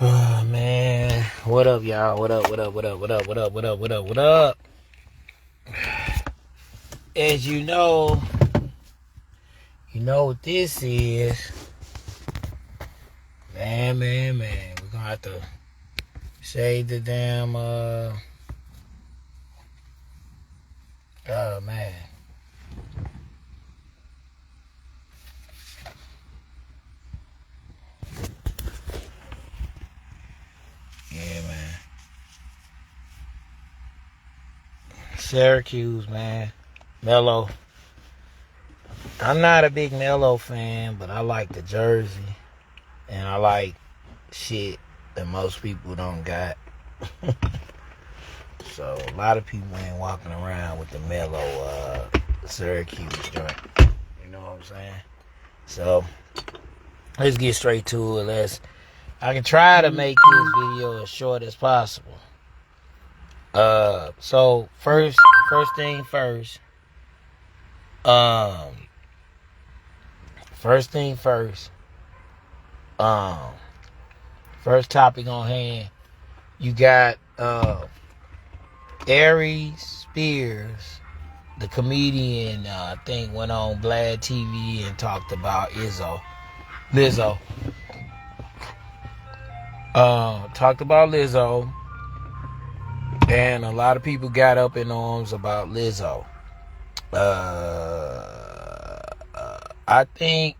Oh man, what up, y'all? What up? What up? What up? What up? What up? What up? What up? What up? As you know what this is. Man. We're gonna have to shade the damn oh man. Yeah, man. Syracuse, man. Melo. I'm not a big Melo fan, but I like the jersey. And I like shit that most people don't got. So a lot of people ain't walking around with the Melo Syracuse joint. You know what I'm saying? So let's get straight to it. I can try to make this video as short as possible. So first thing first. First topic on hand. You got Ari Spears, the comedian. I think went on Vlad TV and talked about Lizzo. Talked about Lizzo, and a lot of people got up in arms about Lizzo. I think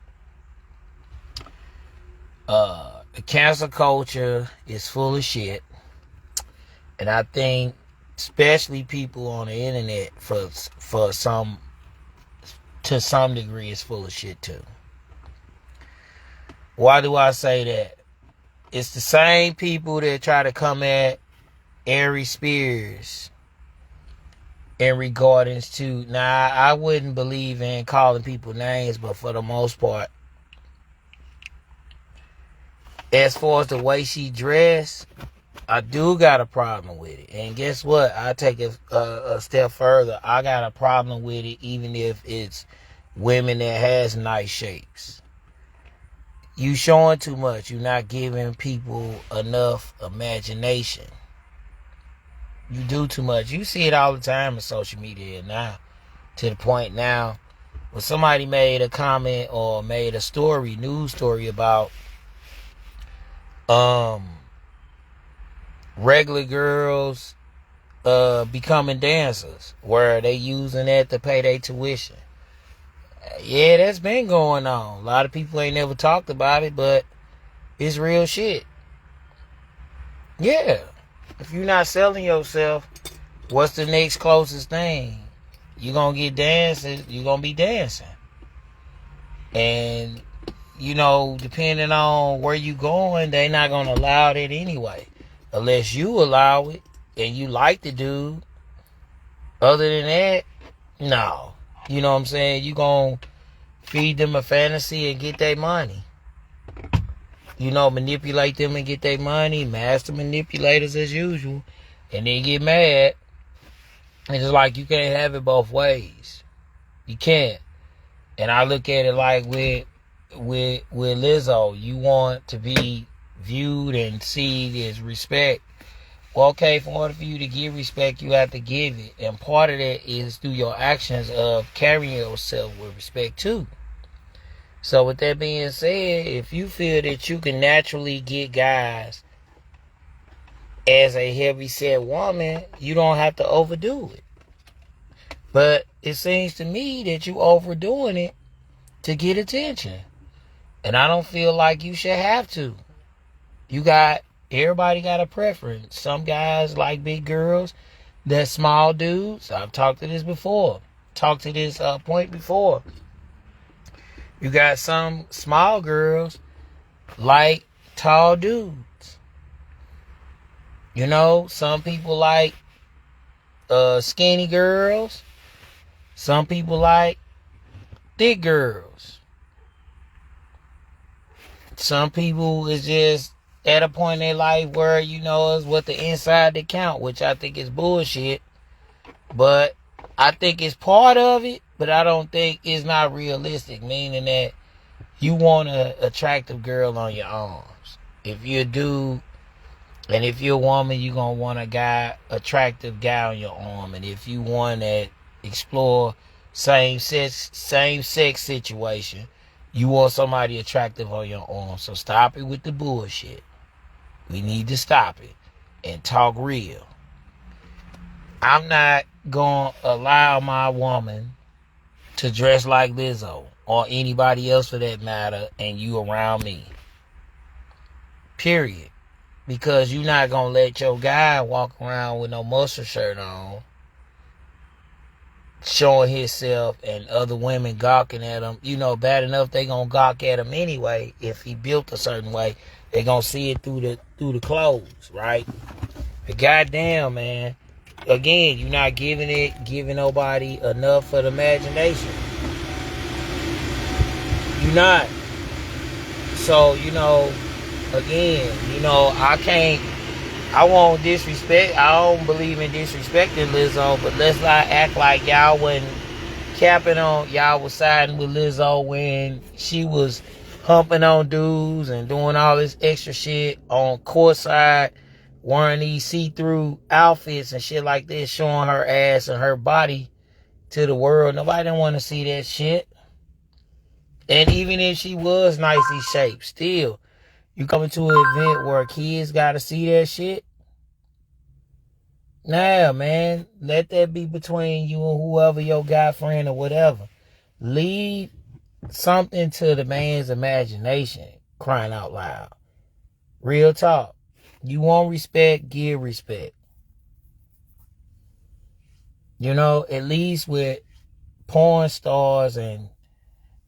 the cancel culture is full of shit, and I think especially people on the internet to some degree is full of shit too. Why do I say that? It's the same people that try to come at Ari Spears in regards to, now I wouldn't believe in calling people names, but for the most part, as far as the way she dressed, I do got a problem with it. And guess what? I take it a step further. I got a problem with it even if it's women that has nice shapes. You showing too much. You're not giving people enough imagination. You do too much. You see it all the time in social media now. To the point now, when somebody made a comment or made a news story about regular girls becoming dancers, where they using that to pay their tuition. Yeah, that's been going on. A lot of people ain't never talked about it, but it's real shit. Yeah. If you're not selling yourself, what's the next closest thing? You're going to get dancing. You're going to be dancing. And, depending on where you going, they not going to allow it anyway. Unless you allow it and you like the dude. Other than that, no. You know what I'm saying? You going to feed them a fantasy and get their money. Manipulate them and get their money. Master manipulators as usual. And then get mad. And it's like you can't have it both ways. You can't. And I look at it like with Lizzo. You want to be viewed and seen as respect. Well, okay, in order for you to give respect, you have to give it. And part of that is through your actions of carrying yourself with respect too. So with that being said, if you feel that you can naturally get guys as a heavy-set woman, you don't have to overdo it. But it seems to me that you overdoing it to get attention. And I don't feel like you should have to. Everybody got a preference. Some guys like big girls. They're small dudes. I've talked to this point before. You got some small girls like tall dudes. Some people like skinny girls. Some people like thick girls. Some people is just at a point in their life where, it's what the inside that count, which I think is bullshit. But I think it's part of it, but I don't think it's not realistic, meaning that you want an attractive girl on your arms. If you're a dude And if you're a woman, you're going to want a guy, attractive guy on your arm. And if you want to explore same sex situation, you want somebody attractive on your arm. So stop it with the bullshit. We need to stop it and talk real. I'm not going to allow my woman to dress like Lizzo or anybody else for that matter and you around me. Period. Because you're not going to let your guy walk around with no muscle shirt on, showing himself and other women gawking at him. You know, bad enough they going to gawk at him anyway. If he built a certain way, they going to see it through the clothes, right? But goddamn, man. Again, you're not giving nobody enough for the imagination. You're not. So, again, I won't disrespect. I don't believe in disrespecting Lizzo, but let's not act like y'all wasn't capping on, y'all was siding with Lizzo when she was humping on dudes and doing all this extra shit on courtside, wearing these see-through outfits and shit like this, showing her ass and her body to the world. Nobody didn't want to see that shit. And even if she was nicely shaped, still, you come into an event where kids gotta see that shit? Nah, man. Let that be between you and whoever your guy friend or whatever. Leave something to the man's imagination, crying out loud. Real talk. You want respect, give respect. At least with porn stars and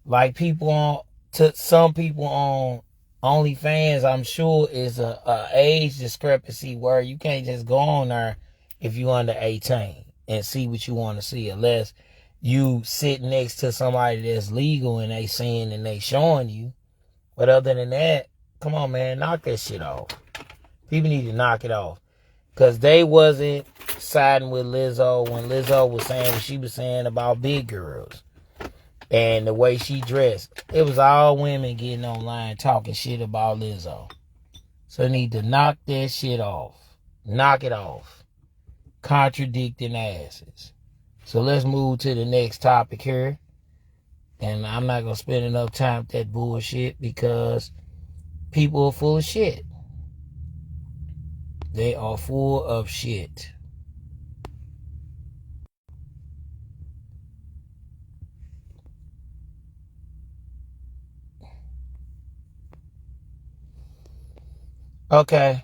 like some people on OnlyFans, I'm sure is a age discrepancy where you can't just go on there if you under 18 and see what you want to see, unless you sit next to somebody that's legal and they seeing and they showing you. But other than that, come on, man, knock that shit off. People need to knock it off. Because they wasn't siding with Lizzo when Lizzo was saying what she was saying about big girls and the way she dressed. It was all women getting online talking shit about Lizzo. So they need to knock that shit off. Knock it off. Contradicting asses. So let's move to the next topic here. And I'm not going to spend enough time with that bullshit because people are full of shit. They are full of shit. Okay,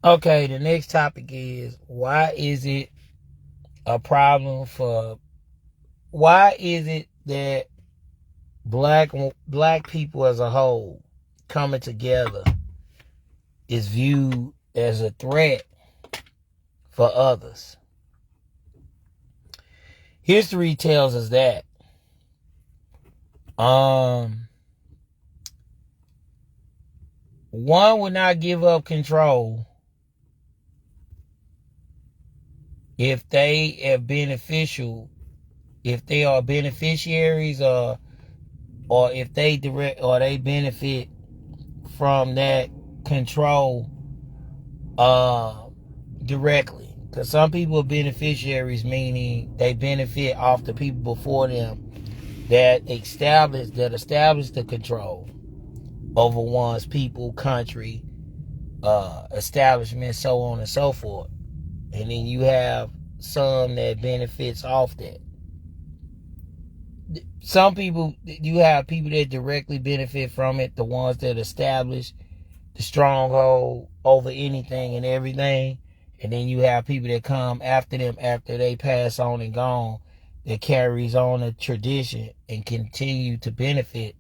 the next topic is, why is it that black people as a whole coming together is viewed as a threat for others? History tells us that. One would not give up control if they are beneficiaries or if they benefit from that control directly. Because some people are beneficiaries, meaning they benefit off the people before them that established the control over one's people, country, establishment, so on and so forth. And then you have some that benefits off that. Some people, you have people that directly benefit from it, the ones that establish the stronghold over anything and everything. And then you have people that come after them after they pass on and gone, that carries on a tradition and continue to benefit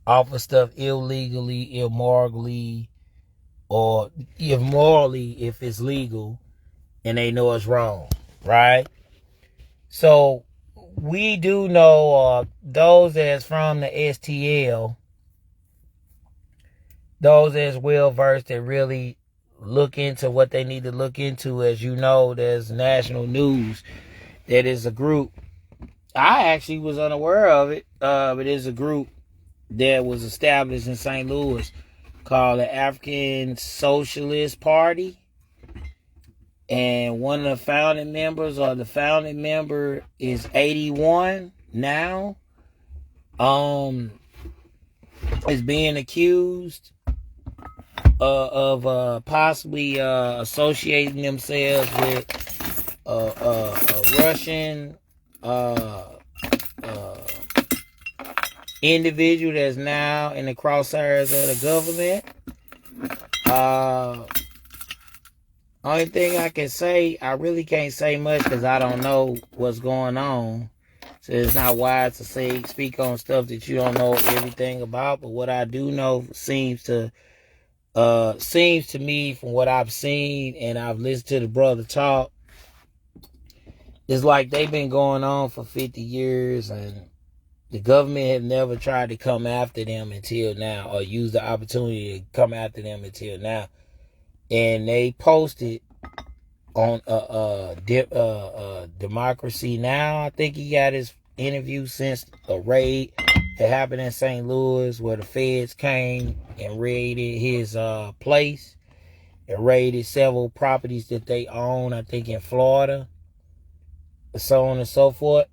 off of stuff illegally, immorally, or immorally if it's legal and they know it's wrong, right? So we do know those that's from the STL, those that's well versed that really look into what they need to look into. As you know, there's national news that is a group. I actually was unaware of it, but it's a group that was established in St. Louis called the African Socialist Party. And one of the founding members, or the founding member, is 81 now. Is being accused of possibly associating themselves with a Russian individual that's now in the crosshairs of the government. Only thing I can say, I really can't say much because I don't know what's going on. So it's not wise to speak on stuff that you don't know everything about. But what I do know seems to me from what I've seen and I've listened to the brother talk, it's like they've been going on for 50 years and the government have never tried to come after them until now, or use the opportunity to come after them until now. And they posted on Democracy Now! I think he got his interview since a raid that happened in St. Louis where the feds came and raided his place and raided several properties that they own, I think in Florida, so on and so forth.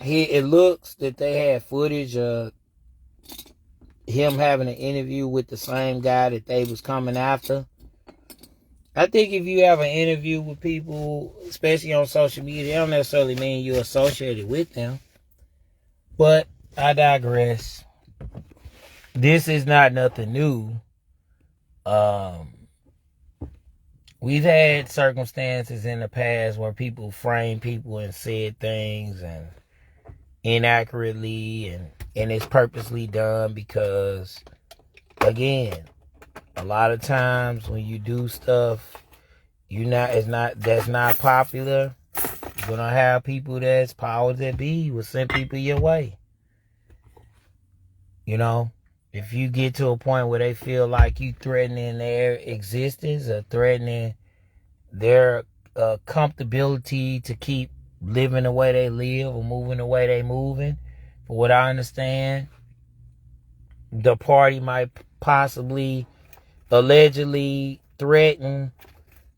It looks that they had footage of him having an interview with the same guy that they was coming after. I think if you have an interview with people, especially on social media, it don't necessarily mean you're associated with them. But I digress. This is not nothing new. We've had circumstances in the past where people framed people and said things and inaccurately, and it's purposely done because, again, a lot of times when you do stuff that's not popular, you're gonna have people that's powers that be will send people your way. If you get to a point where they feel like you threatening their existence or threatening their comfortability to keep living the way they live or moving the way they moving, for what I understand, the party might possibly allegedly threaten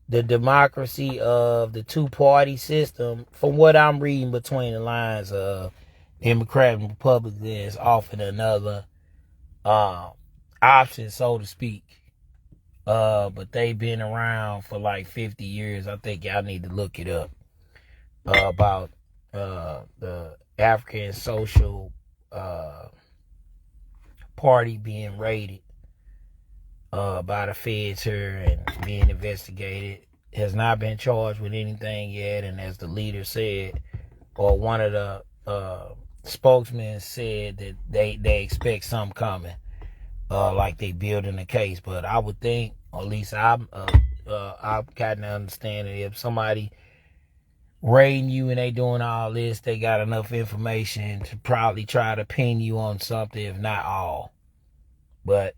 the democracy of the two-party system. From what I'm reading between the lines of Democrat and Republican, is often another option, so to speak. But they've been around for like 50 years. I think y'all need to look it up. About the African Social Party being raided by the feds here and being investigated. Has not been charged with anything yet, and as the leader said, or one of the spokesmen said, that they expect something coming, like they building a case. But I would think, or at least I've gotten to understand that if somebody raiding you and they doing all this, they got enough information to probably try to pin you on something, if not all. But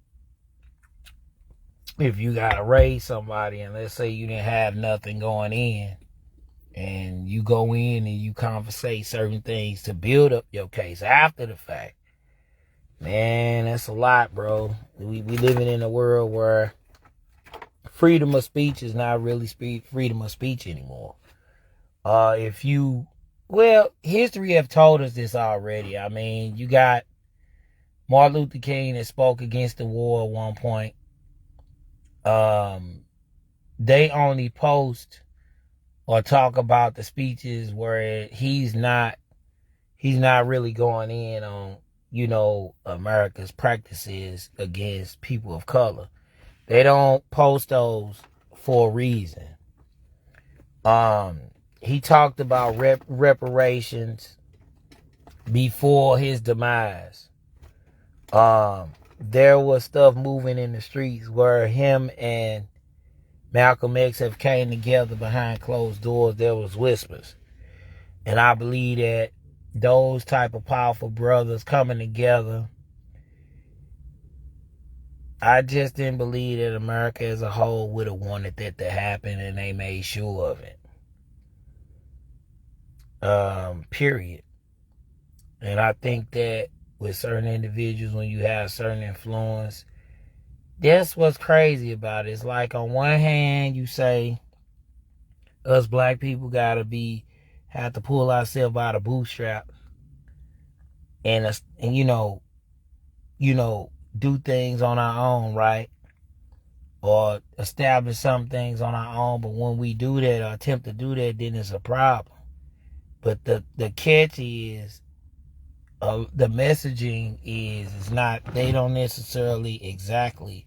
if you gotta raid somebody, and let's say you didn't have nothing going in, and you go in and you conversate certain things to build up your case after the fact, man, that's a lot, bro. We living in a world where freedom of speech is not really freedom of speech anymore. History have told us this already. I mean, you got Martin Luther King that spoke against the war at one point. They only post or talk about the speeches where he's not really going in on, America's practices against people of color. They don't post those for a reason. He talked about reparations before his demise. There was stuff moving in the streets where him and Malcolm X have came together behind closed doors. There was whispers. And I believe that those type of powerful brothers coming together, I just didn't believe that America as a whole would have wanted that to happen, and they made sure of it. Period. And I think that with certain individuals, when you have certain influence, that's what's crazy about it. It's like on one hand, you say us black people have to pull ourselves out of bootstrap and do things on our own, right? Or establish some things on our own. But when we do that or attempt to do that, then it's a problem. But the catch is, the messaging is not, they don't necessarily exactly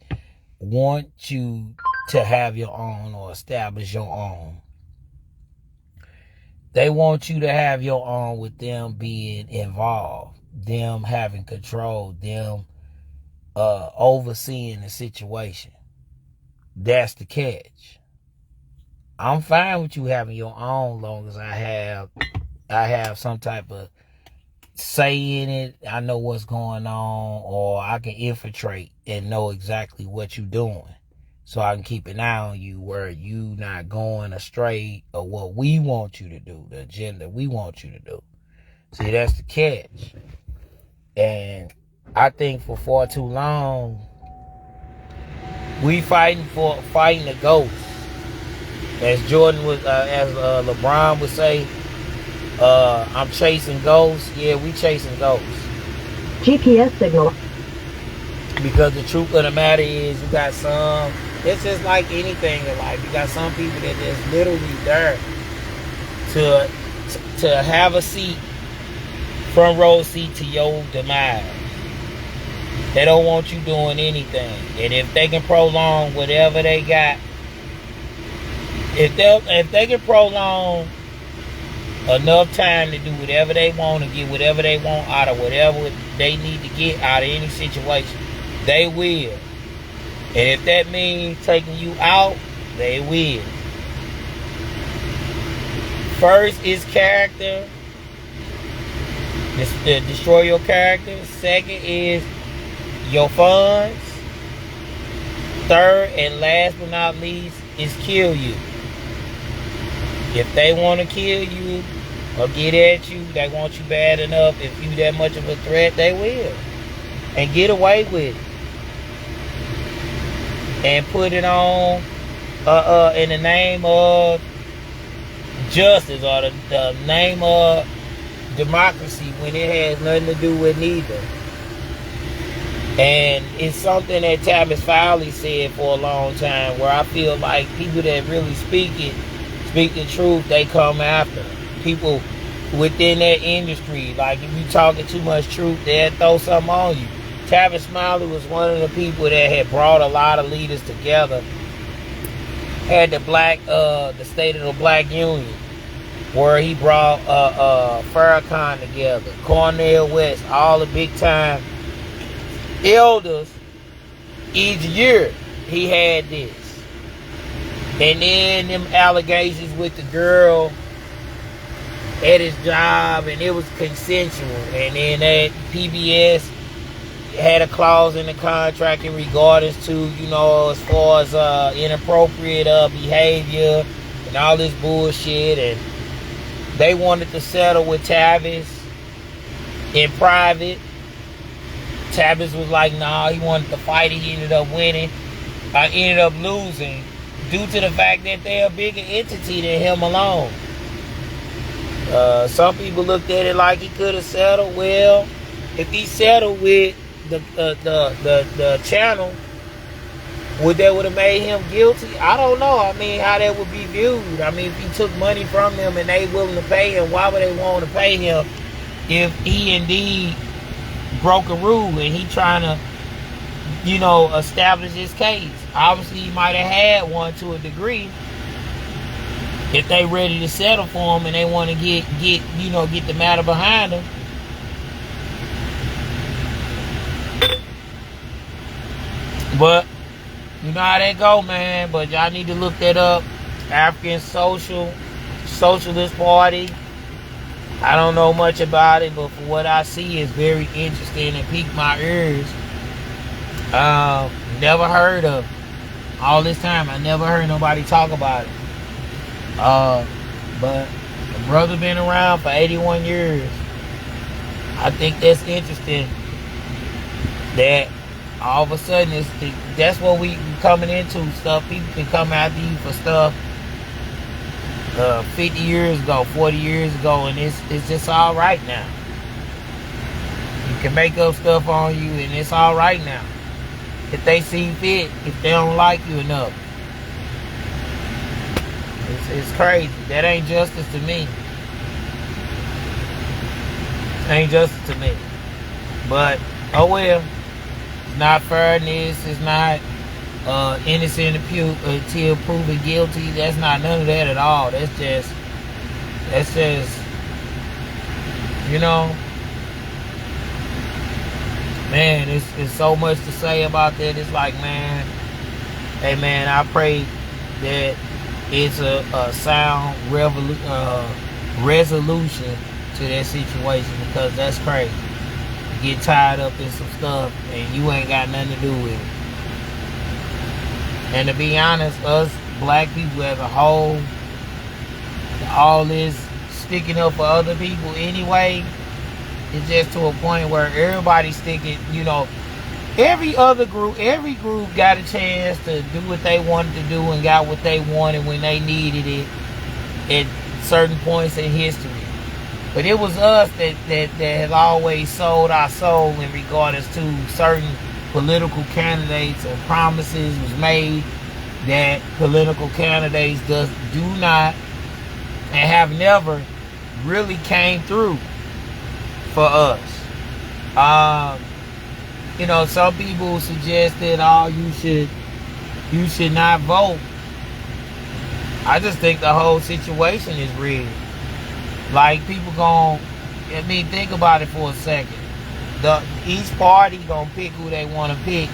want you to have your own or establish your own. They want you to have your own with them being involved, them having control, them overseeing the situation. That's the catch. I'm fine with you having your own, long as I have some type of say in it. I know what's going on, or I can infiltrate and know exactly what you're doing, so I can keep an eye on you where you not going astray or what we want you to do, the agenda we want you to do. See, that's the catch. And I think for far too long, we fighting a ghost. As LeBron would say, I'm chasing ghosts. Yeah, we chasing ghosts. GPS signal. Because the truth of the matter is, you got some, it's just like anything in life. You got some people that is literally there to have a seat, front row seat to your demise. They don't want you doing anything. And if they can prolong whatever they got, if they can prolong enough time to do whatever they want and get whatever they want out of whatever they need to get out of any situation, they will. And if that means taking you out, they will. First is character. Destroy your character. Second is your funds. Third and last but not least is kill you. If they want to kill you or get at you, they want you bad enough. If you that much of a threat, they will. And get away with it. And put it on in the name of justice or the name of democracy, when it has nothing to do with neither. And it's something that Tavis Fowley said for a long time, where I feel like people that really speak the truth, they come after. People within that industry, like if you talking too much truth, they'll throw something on you. Tavis Smiley was one of the people that had brought a lot of leaders together. Had the State of the Black Union, where he brought Farrakhan together, Cornel West, all the big time elders. Each year he had this. And then them allegations with the girl at his job, and it was consensual. And then that PBS had a clause in the contract in regards to, as far as inappropriate behavior and all this bullshit. And they wanted to settle with Tavis in private. Tavis was like, nah, he wanted to fight it. He ended up winning. I ended up losing due to the fact that they're a bigger entity than him alone. Some people looked at it like he could have settled. Well, if he settled with the channel, would have made him guilty? I don't know. I mean, how that would be viewed. I mean, if he took money from them and they willing to pay him, why would they want to pay him if he indeed broke a rule and he trying to, establish his case? Obviously, he might have had one to a degree. If they ready to settle for him and they want to get the matter behind them. But you know how that go, man. But y'all need to look that up. African Socialist Party. I don't know much about it, but for what I see, it's very interesting and piqued my ears. Never heard of it. All this time, I never heard nobody talk about it. But The brother been around for 81 years. I think that's interesting that all of a sudden that's what we coming into stuff. People can come after you for stuff 50 years ago, 40 years ago, and it's just all right now. You can make up stuff on you, and it's all right now. If they see fit, if they don't like you enough. It's crazy. That ain't justice to me. Ain't justice to me. But, oh well. It's not fairness. It's not innocent until proven guilty. That's not none of that at all. That's just, you know, man, it's so much to say about that. It's like, man, hey man, I pray that it's a sound resolution to that situation, because that's crazy. You get tied up in some stuff and you ain't got nothing to do with it. And to be honest, us black people as a whole, all this sticking up for other people anyway, it's just to a point where everybody's sticking, you know, every group got a chance to do what they wanted to do and got what they wanted when they needed it at certain points in history. But it was us that has always sold our soul in regards to certain political candidates, and promises was made that political candidates do not and have never really came through for us. You know, some people suggested, oh, you should not vote. I just think the whole situation is rigged. Like, people think about it for a second. Each party gonna pick who they want to pick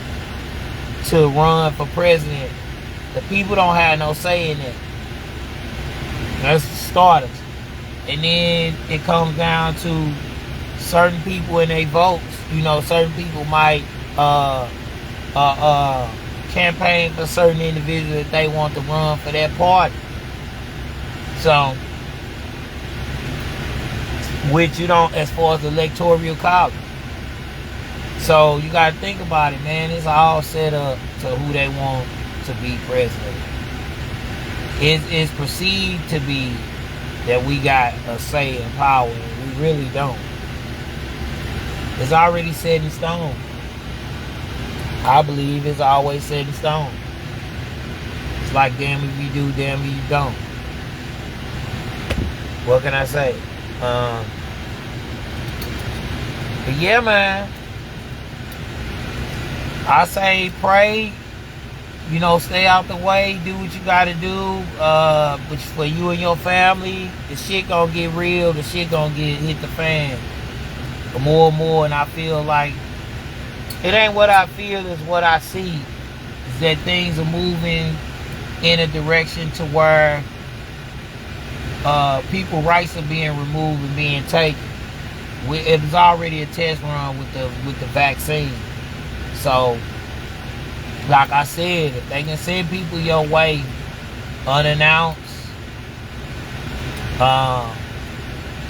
to run for president. The people don't have no say in it. That's starters. And then it comes down to certain people and their votes. You know, certain people might campaign for certain individuals that they want to run for that party. So, which you don't, as far as the electoral college. So you got to think about it, man. It's all set up to who they want to be president. It's perceived to be that we got a say and power, and we really don't. It's already set in stone. I believe it's always set in stone. It's like, damn if you do, damn if you don't. What can I say? But yeah, man, I say pray, you know, stay out the way, do what you gotta do, but for you and your family, the shit gonna get real, the shit gonna hit the fan more and more. And I feel like it ain't what I feel, it's what I see, is that things are moving in a direction to where people's rights are being removed and being taken. It was already a test run with the vaccine. So, like I said, if they can send people your way unannounced,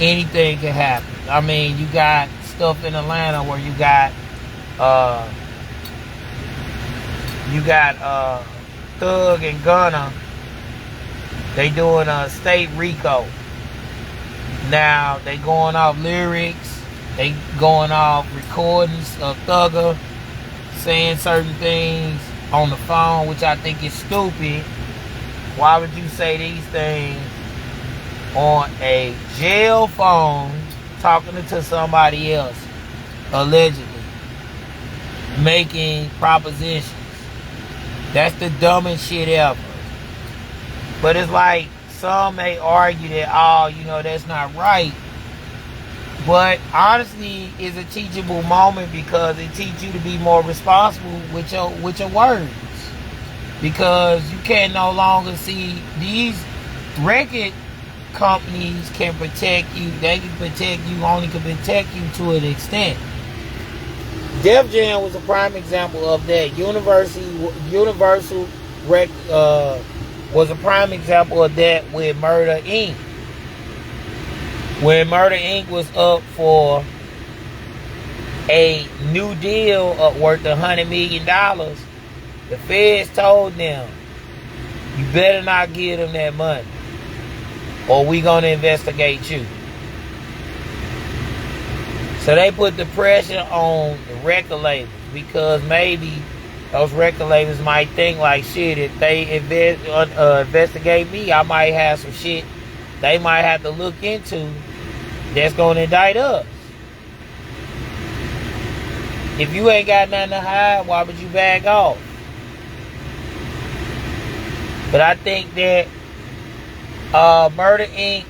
anything can happen. I mean, you got stuff in Atlanta where you got Thug and Gunna. They doing a state RICO. Now they going off lyrics. They going off recordings of Thugger saying certain things on the phone, which I think is stupid. Why would you say these things on a jail phone talking to somebody else, allegedly making propositions? That's the dumbest shit ever. But it's like, some may argue that, oh, you know, that's not right. But honestly, it's a teachable moment, because it teaches you to be more responsible with your words. Because you can no longer see these record companies can protect you. They can protect you, only can protect you to an extent. Def Jam was a prime example of that. Universal was a prime example of that with Murder Inc. When Murder Inc. was up for a new deal worth $100 million, the feds told them, you better not give them that money, or we gonna investigate you. So they put the pressure on the record labels, because maybe those record labels might think like, shit, if they investigate me, I might have some shit they might have to look into that's gonna indict us. If you ain't got nothing to hide, why would you back off? But I think that Murder Inc.,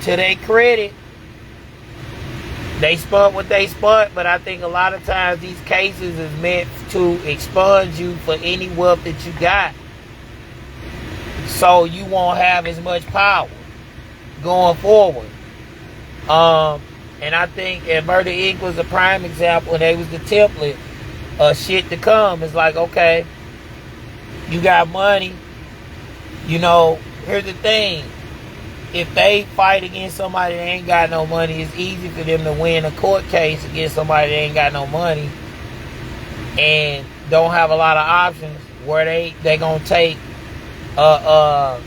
to their credit, they spun what they spun, but I think a lot of times these cases is meant to expunge you for any wealth that you got, so you won't have as much power going forward. And I think Murder Inc. was a prime example, and they was the template of shit to come. It's like, okay, you got money. You know, here's the thing. If they fight against somebody that ain't got no money, it's easy for them to win a court case against somebody that ain't got no money and don't have a lot of options, where they gonna take a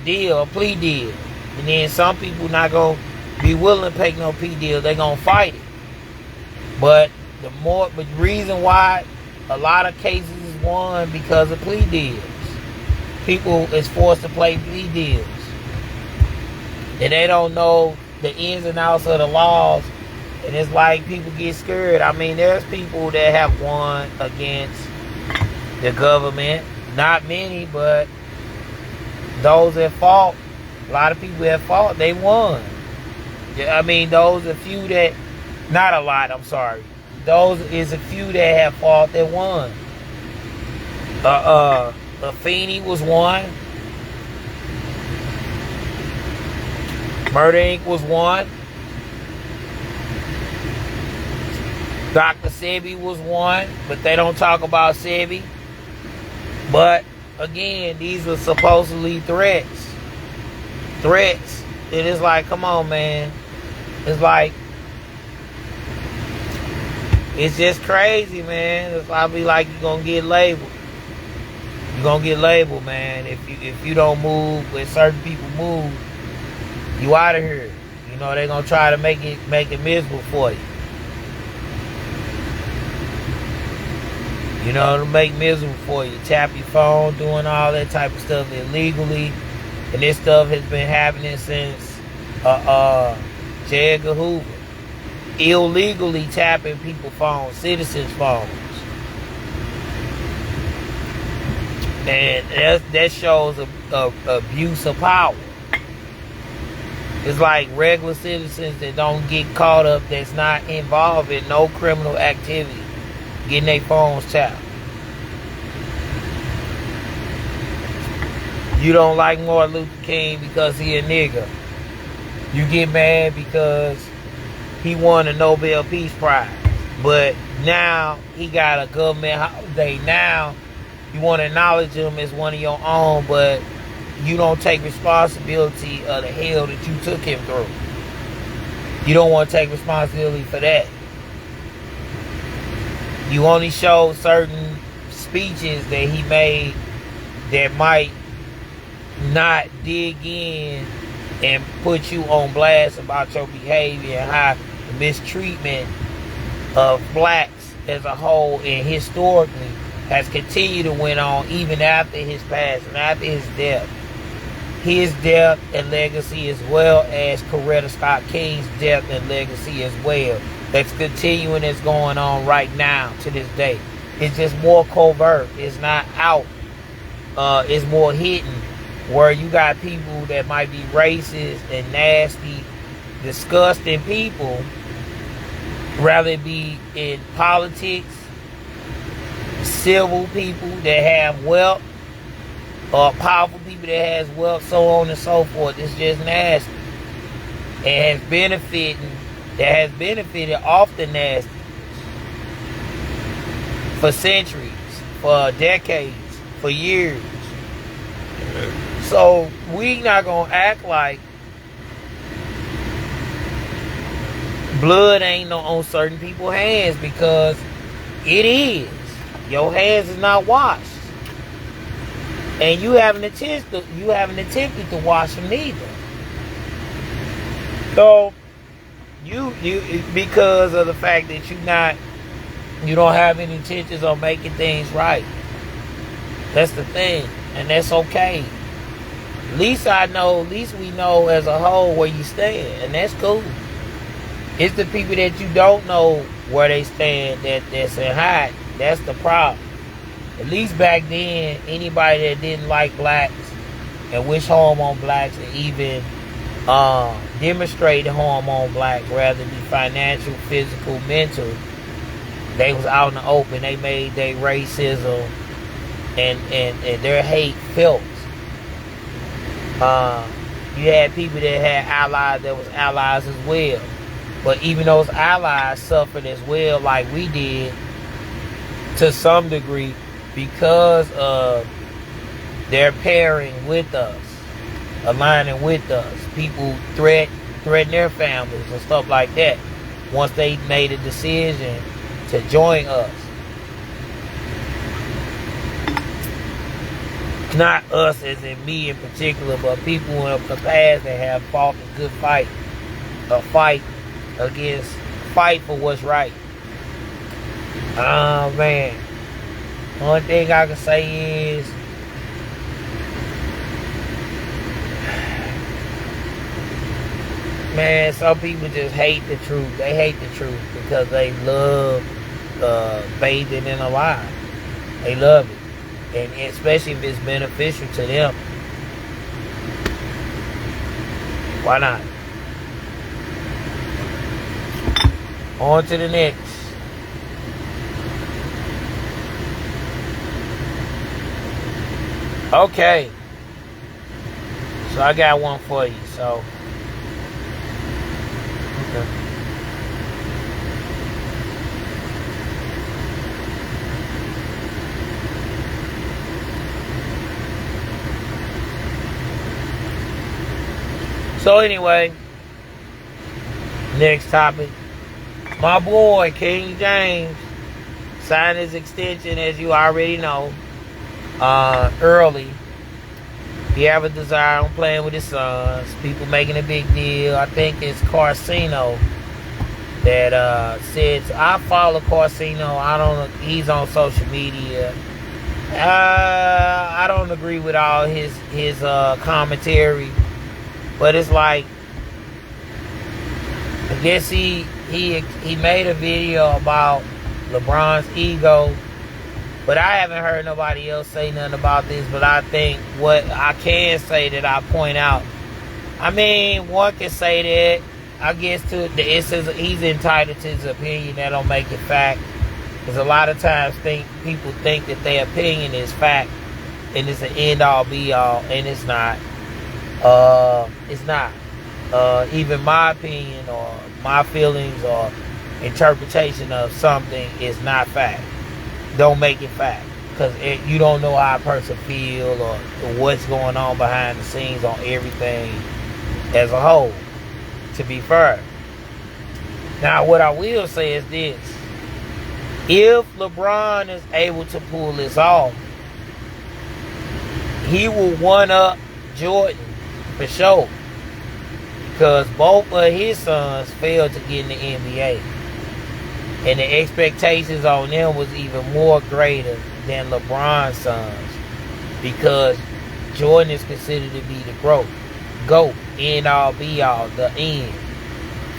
deal, a plea deal. And then some people not gonna be willing to take no plea deal. They gonna fight it. But the reason why a lot of cases is won because of plea deals. People is forced to play plea deals, and they don't know the ins and outs of the laws. And it's like people get scared. I mean, there's people that have won against the government. Not many, but those that fought, a lot of people that fought, they won. I mean, those a few that, not a lot, I'm sorry. Those is a few that have fought that won. Feeney was one. Murder Inc. was one. Dr. Sebi was one, but they don't talk about Sebi. But again, these are supposedly threats. Threats. It is like, come on, man. It's like, it's just crazy, man. It's probably like you're gonna get labeled. You're gonna get labeled, man. If you don't move when certain people move, you out of here. You know, they're gonna try to make it miserable for you. You know, to make miserable for you. Tap your phone, doing all that type of stuff illegally. And this stuff has been happening since J. Edgar Hoover. Illegally tapping people's phones, citizens' phones. And that shows a abuse of power. It's like regular citizens that don't get caught up, that's not involved in no criminal activity, getting their phones tapped. You don't like Martin Luther King because he a nigga. You get mad because he won a Nobel Peace Prize. But now he got a government holiday. Now you want to acknowledge him as one of your own, but you don't take responsibility of the hell that you took him through. You don't want to take responsibility for that. You only show certain speeches that he made that might not dig in and put you on blast about your behavior and how the mistreatment of blacks as a whole and historically has continued to went on even after his passing, after his death. His death and legacy, as well as Coretta Scott King's death and legacy as well. That's continuing, that's going on right now to this day. It's just more covert. It's not out. It's more hidden, where you got people that might be racist and nasty, disgusting people, rather it be in politics, civil people that have wealth, or powerful people that has wealth, so on and so forth. It's just nasty. And has benefited off the nasty for centuries, for decades, for years. So we not gonna act like blood ain't on certain people's hands, because it is. Your hands is not washed, and you haven't attempted to wash them neither. So you because of the fact that you don't have any intentions on making things right. That's the thing, and that's okay. At least we know as a whole where you stand, and that's cool. It's the people that you don't know where they stand that's in hide. That's the problem. At least back then, anybody that didn't like blacks and wish harm on blacks, and even demonstrate harm on blacks, rather than financial, physical, mental, they was out in the open. They made their racism and their hate felt. You had people that had allies that was allies as well. But even those allies suffered as well, like we did, to some degree, because of their pairing with us, aligning with us. People threaten their families and stuff like that once they made a decision to join us. Not us as in me in particular, but people in the past that have fought a good fight, fight for what's right. Oh man, one thing I can say is, man, some people just hate the truth. They hate the truth because they love bathing in a lie. They love it, and especially if it's beneficial to them. Why not? On to the next. Okay. So I got one for you. So. Okay. So anyway, next topic. My boy, King James, signed his extension, as you already know, early. He have a desire on playing with his sons. People making a big deal. I think it's Carcino that said, I follow Carcino. He's on social media. I don't agree with all his commentary, but it's like, I guess he made a video about LeBron's ego, but I haven't heard nobody else say nothing about this. But I think what I can say that I point out, I mean, one can say that, I guess he's entitled to his opinion. That don't make it fact, because a lot of times people think that their opinion is fact and it's an end all be all, and it's not. It's not. Even my opinion or my feelings or interpretation of something is not fact. Don't make it fact, because you don't know how a person feel or what's going on behind the scenes on everything as a whole, to be fair. Now what I will say is this: if LeBron is able to pull this off, he will one up Jordan for sure, because both of his sons failed to get in the NBA, and the expectations on them was even more greater than LeBron's sons, because Jordan is considered to be the GOAT, end all be all, the end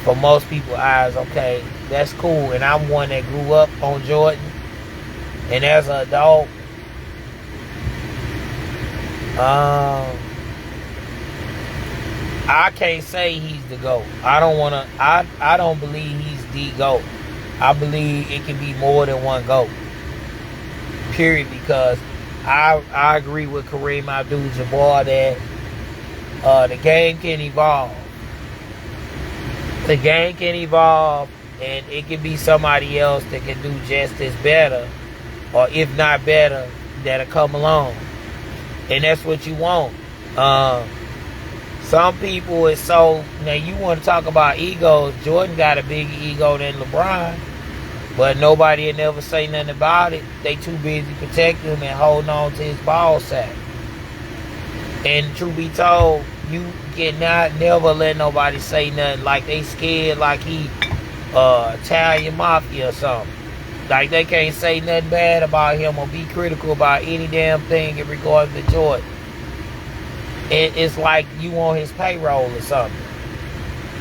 for most people's eyes. Okay, that's cool, and I'm one that grew up on Jordan, and as an adult, I can't say he's the GOAT. I don't believe he's the GOAT. I believe it can be more than one GOAT. Period. Because I agree with Kareem Abdul-Jabbar that the game can evolve. The game can evolve, and it can be somebody else that can do just as better, or if not better, that'll come along. And that's what you want. Um, some people is so, now you want to talk about egos. Jordan got a bigger ego than LeBron, but nobody will never say nothing about it. They too busy protecting him and holding on to his ball sack. And truth be told, you cannot never let nobody say nothing like they scared like he Italian mafia or something. Like they can't say nothing bad about him or be critical about any damn thing in regards to Jordan. It's like you on his payroll or something.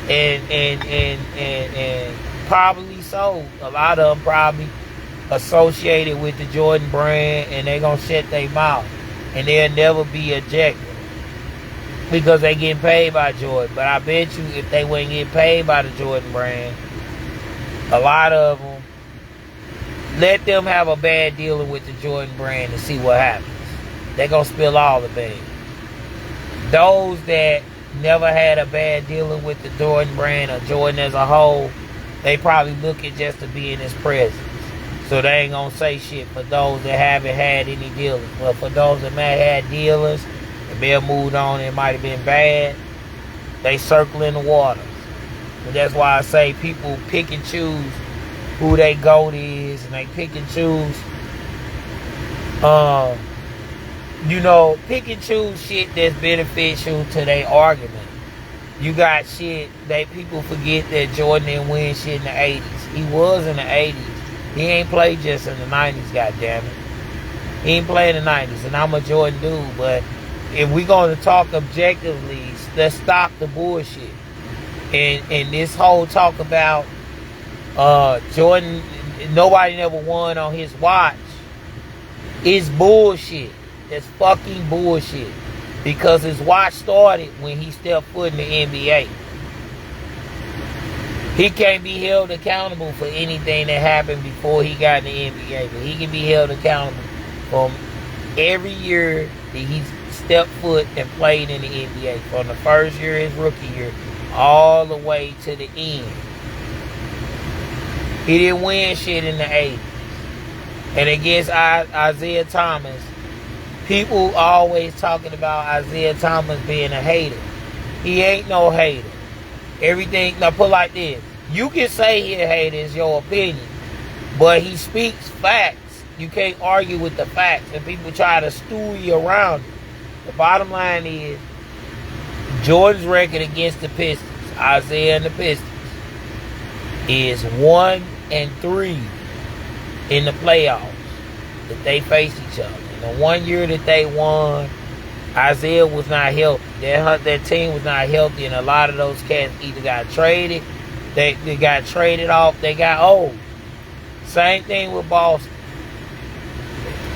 And probably so. A lot of them probably associated with the Jordan brand, and they gonna shut their mouth. And they'll never be objective because they getting paid by Jordan. But I bet you if they wouldn't get paid by the Jordan brand, a lot of them, let them have a bad dealing with the Jordan brand and see what happens. They're gonna spill all the beans. Those that never had a bad dealing with the Jordan brand or Jordan as a whole, they probably looking just to be in his presence. So they ain't gonna say shit for those that haven't had any dealings. But for those that may have had dealings and may have moved on and it might have been bad, they circling the waters. And that's why I say people pick and choose who they GOAT is, and they pick and choose pick and choose shit that's beneficial to their argument. You got shit that people forget that Jordan didn't win shit in the 80s. He was in the 80s. He ain't played just in the 90s, goddammit. He ain't played in the 90s, and I'm a Jordan dude, but if we gonna talk objectively, let's stop the bullshit. And this whole talk about Jordan, nobody never won on his watch, is bullshit. That's fucking bullshit. Because his watch started when he stepped foot in the NBA. He can't be held accountable for anything that happened before he got in the NBA. But he can be held accountable from every year that he's stepped foot and played in the NBA. From the first year, his rookie year, all the way to the end. He didn't win shit in the 80s. And against Isaiah Thomas, people always talking about Isaiah Thomas being a hater. He ain't no hater. Everything, now put like this. You can say he a hater, it's your opinion. But he speaks facts. You can't argue with the facts. And people try to stew you around it. The bottom line is, Jordan's record against the Pistons, Isaiah and the Pistons, is 1-3 in the playoffs that they faced each other. In the 1 year that they won, Isaiah was not healthy. That team was not healthy, and a lot of those cats either got traded, they got traded off, they got old. Same thing with Boston.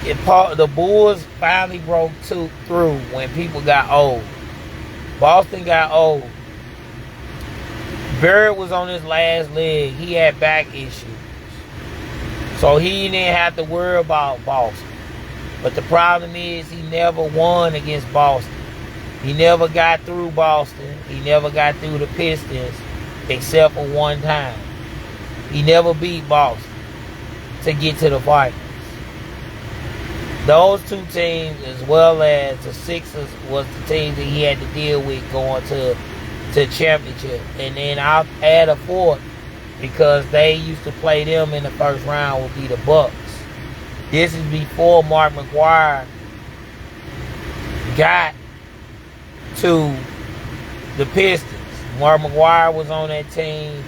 The Bulls finally broke through when people got old. Boston got old. Barrett was on his last leg. He had back issues. So he didn't have to worry about Boston. But the problem is he never won against Boston. He never got through Boston. He never got through the Pistons except for one time. He never beat Boston to get to the Vikings. Those two teams, as well as the Sixers, was the teams that he had to deal with going to championship. And then I'll add a fourth, because they used to play them in the first round, would be the Bucks. This is before Mark McGuire got to the Pistons. Mark McGuire was on that team,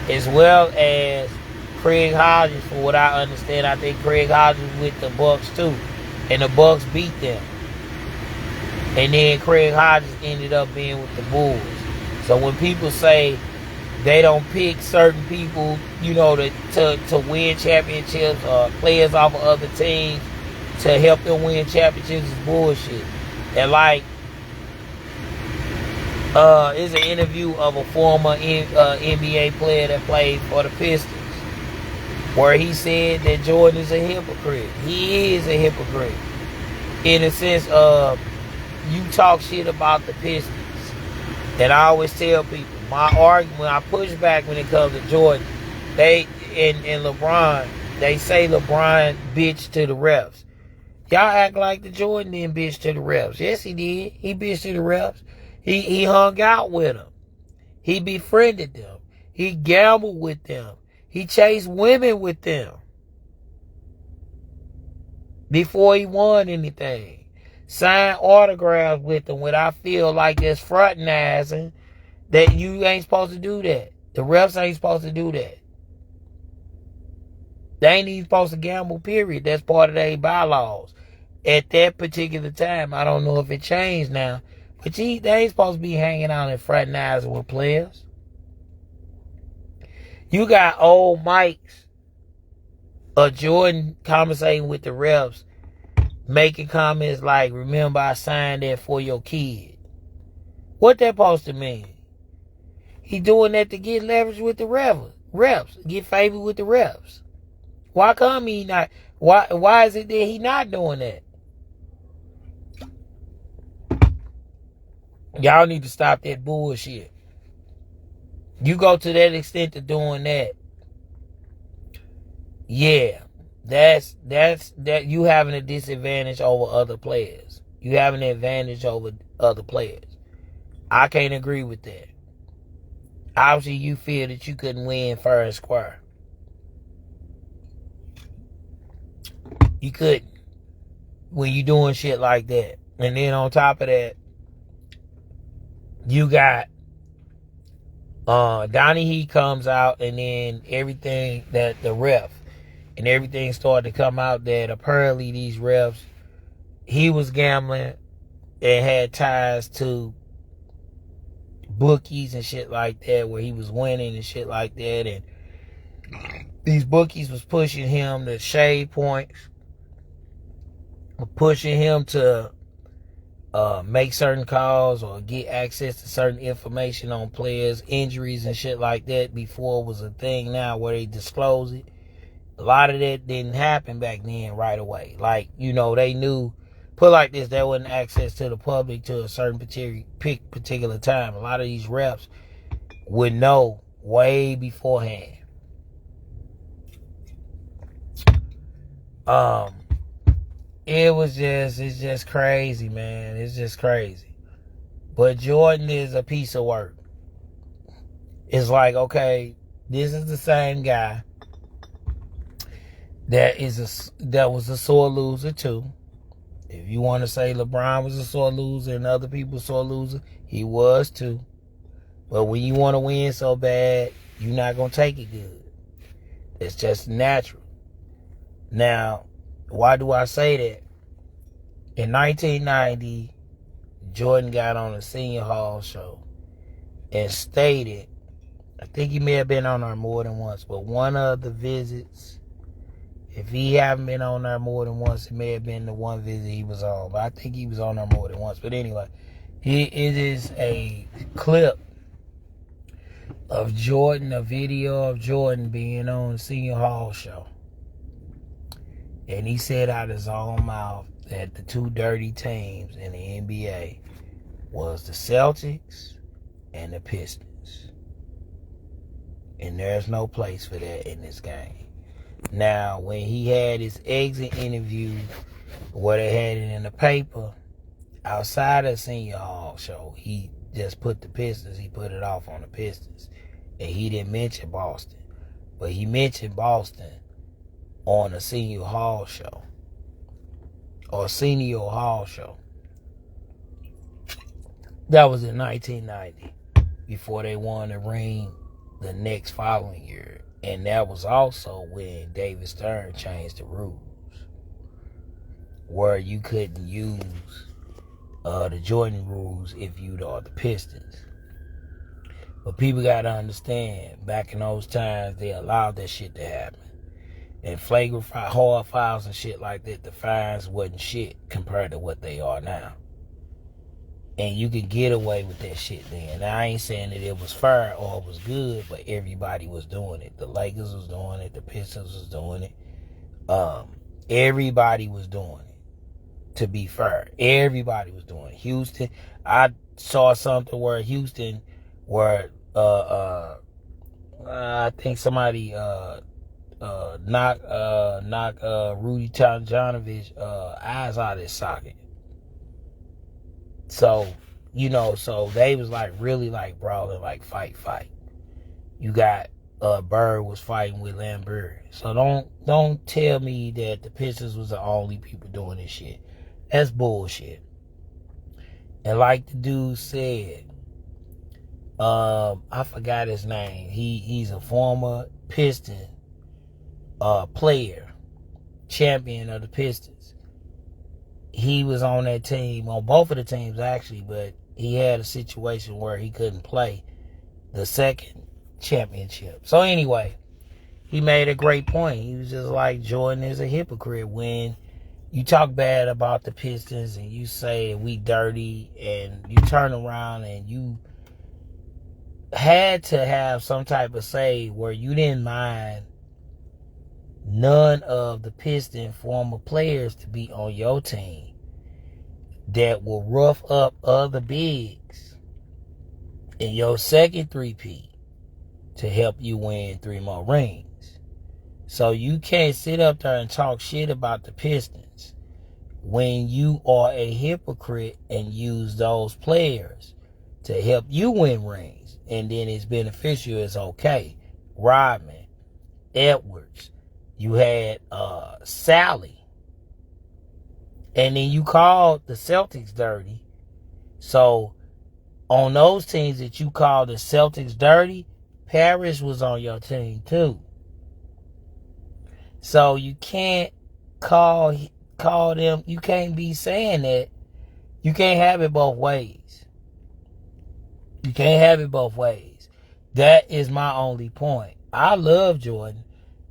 as well as Craig Hodges. For what I understand, I think Craig Hodges was with the Bucks too, and the Bucks beat them. And then Craig Hodges ended up being with the Bulls. So when people say they don't pick certain people, to win championships or players off of other teams to help them win championships, is bullshit. And like, is an interview of a former NBA player that played for the Pistons, where he said that Jordan is a hypocrite. He is a hypocrite in the sense of, you talk shit about the Pistons. And I always tell people, my argument, when I push back when it comes to Jordan, they and LeBron, they say LeBron bitch to the refs. Y'all act like the Jordan didn't bitch to the refs. Yes, he did. He bitched to the refs. He hung out with them. He befriended them. He gambled with them. He chased women with them before he won anything. Signed autographs with them when I feel like that's fraternizing, that you ain't supposed to do that. The refs ain't supposed to do that. They ain't even supposed to gamble, period. That's part of their bylaws. At that particular time, I don't know if it changed now, but they ain't supposed to be hanging out and fraternizing with players. You got old Mike's or Jordan conversating with the refs, making comments like, remember I signed that for your kid. What that supposed to mean? He doing that to get leverage with the refs, get favor with the refs. Why come he not? Why is it that he not doing that? Y'all need to stop that bullshit. You go to that extent of doing that. Yeah, that's that you having a disadvantage over other players. You having an advantage over other players. I can't agree with that. Obviously, you feel that you couldn't win fair and square. You couldn't when you doing shit like that. And then on top of that, you got Donnie Heat comes out, and then everything that the ref and everything started to come out that apparently these refs, he was gambling and had ties to bookies and shit like that, where he was winning and shit like that, and these bookies was pushing him to shade points, pushing him to make certain calls or get access to certain information on players' injuries and shit like that before it was a thing now where they disclose it. A lot of that didn't happen back then right away. Like, they knew, put like this, there wasn't access to the public to a certain particular time. A lot of these reps would know way beforehand. It's just crazy, man. It's just crazy. But Jordan is a piece of work. It's like, okay, this is the same guy that was a sore loser too. If you want to say LeBron was a sore loser and other people sore loser, he was too. But when you want to win so bad, you're not going to take it good. It's just natural. Now, why do I say that? In 1990, Jordan got on a Senior Hall show and stated, I think he may have been on there more than once, but one of the visits, if he haven't been on there more than once, it may have been the one visit he was on, but I think he was on there more than once. But anyway, it is a clip of Jordan, a video of Jordan being on the Senior Hall show. And he said out his own mouth that the two dirty teams in the NBA was the Celtics and the Pistons. And there's no place for that in this game. Now, when he had his exit interview, where they had it in the paper, outside of the Senior Hall show, he just put the Pistons, he put it off on the Pistons. And he didn't mention Boston. But he mentioned Boston on a Senior Hall show. Or Senior Hall show. That was in 1990. Before they won the ring the next following year. And that was also when David Stern changed the rules. Where you couldn't use the Jordan rules if you are the Pistons. But people got to understand, back in those times, they allowed that shit to happen. And flagrant hard fouls and shit like that, the fines wasn't shit compared to what they are now. And you could get away with that shit then. Now, I ain't saying that it was fair or it was good, but everybody was doing it. The Lakers was doing it. The Pistons was doing it. Everybody was doing it. To be fair, everybody was doing it. Houston, I saw something where Houston, where I think somebody knock Rudy Tomjanovich eyes out of his socket. So, so they was like really like brawling, like fight. You got Bird was fighting with Lambert. So don't tell me that the Pistons was the only people doing this shit. That's bullshit. And like the dude said, I forgot his name. He's a former Piston player, champion of the Pistons. He was on that team, on both of the teams actually, but he had a situation where he couldn't play the second championship. So anyway, he made a great point. He was just like, Jordan is a hypocrite when you talk bad about the Pistons and you say we dirty, and you turn around and you had to have some type of say where you didn't mind none of the Piston former players to be on your team that will rough up other bigs in your second three-peat to help you win 3 more rings. So you can't sit up there and talk shit about the Pistons when you are a hypocrite and use those players to help you win rings, and then it's beneficial, it's okay. Rodman, Edwards, you had Sally, and then you called the Celtics dirty. So on those teams that you called the Celtics dirty, Paris was on your team too. So you can't call them, you can't be saying that. You can't have it both ways. You can't have it both ways. That is my only point. I love Jordan,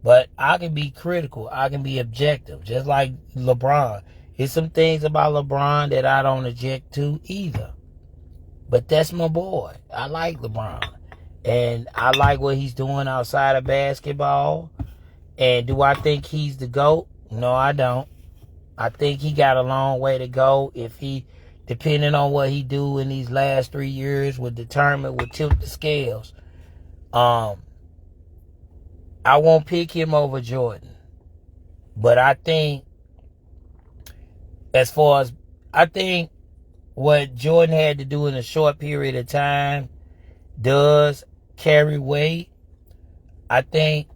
but I can be critical. I can be objective, just like LeBron. There's some things about LeBron that I don't object to either. But that's my boy. I like LeBron. And I like what he's doing outside of basketball. And do I think he's the GOAT? No, I don't. I think he got a long way to go. If he, depending on what he do in these last 3 years, would tilt the scales. I won't pick him over Jordan. But I think what Jordan had to do in a short period of time does carry weight. I think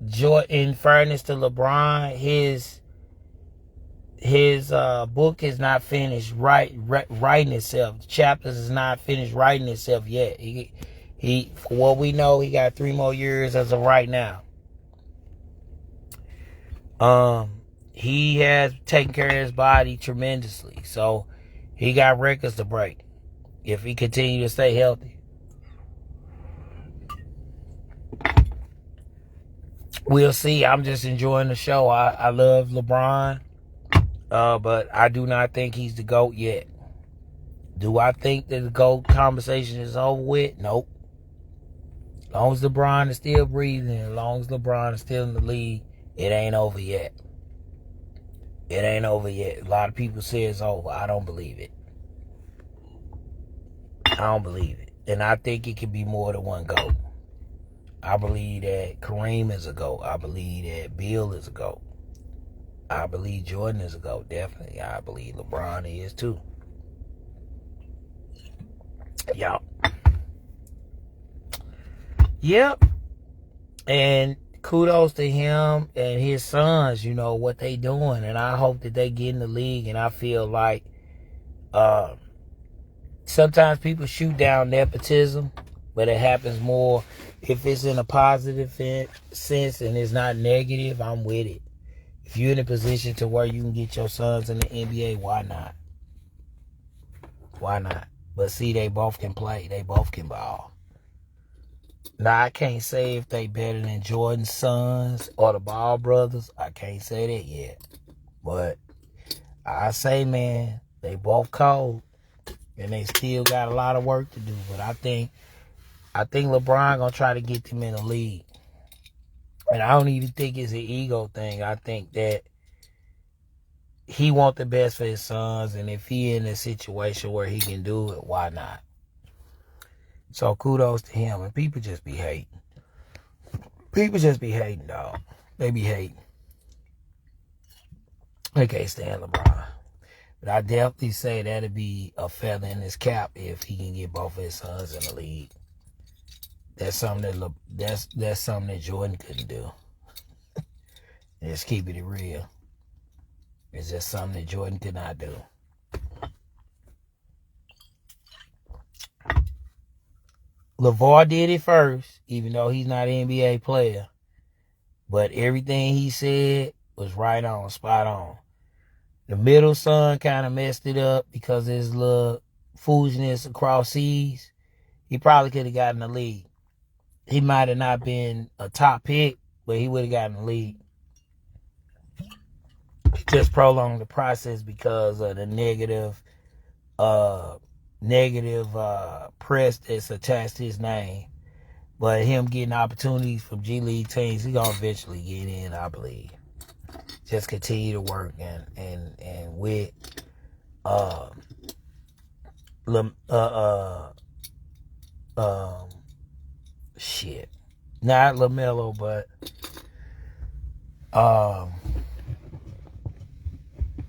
Jordan, in fairness to LeBron, his book is not finished writing itself. The chapters is not finished writing itself yet. He for what we know, he got 3 more years as of right now. He has taken care of his body tremendously, so he got records to break if he continue to stay healthy. We'll see. I'm just enjoying the show. I love LeBron, but I do not think he's the GOAT yet. Do I think that the GOAT conversation is over with? Nope. As long as LeBron is still breathing, as long as LeBron is still in the league, it ain't over yet. It ain't over yet. A lot of people say it's over. I don't believe it. I don't believe it. And I think it could be more than one GOAT. I believe that Kareem is a GOAT. I believe that Bill is a GOAT. I believe Jordan is a GOAT, definitely. I believe LeBron is too. Yep. And kudos to him and his sons, what they doing. And I hope that they get in the league. And I feel like sometimes people shoot down nepotism, but it happens more if it's in a positive sense and it's not negative. I'm with it. If you're in a position to where you can get your sons in the NBA, why not? Why not? But see, they both can play. They both can ball. Now, I can't say if they better than Jordan's sons or the Ball brothers. I can't say that yet. But I say, man, they both cold. And they still got a lot of work to do. But I think LeBron gonna try to get them in the league. And I don't even think it's an ego thing. I think that he want the best for his sons. And if he in a situation where he can do it, why not? So kudos to him. And people just be hating. People just be hating, dog. They be hating. They can't stand LeBron. But I definitely say that'd be a feather in his cap if he can get both of his sons in the league. That's something that's something that Jordan couldn't do. Just keeping it real. It's just something that Jordan could not do. LeVar did it first, even though he's not an NBA player. But everything he said was right on, spot on. The middle son kind of messed it up because of his little foolishness across seas. He probably could have gotten the league. He might have not been a top pick, but he would have gotten the league. He just prolonged the process because of the negative press that's attached to his name. But him getting opportunities from G League teams, he gonna eventually get in, I believe. Just continue to work and with shit. Not LaMelo, but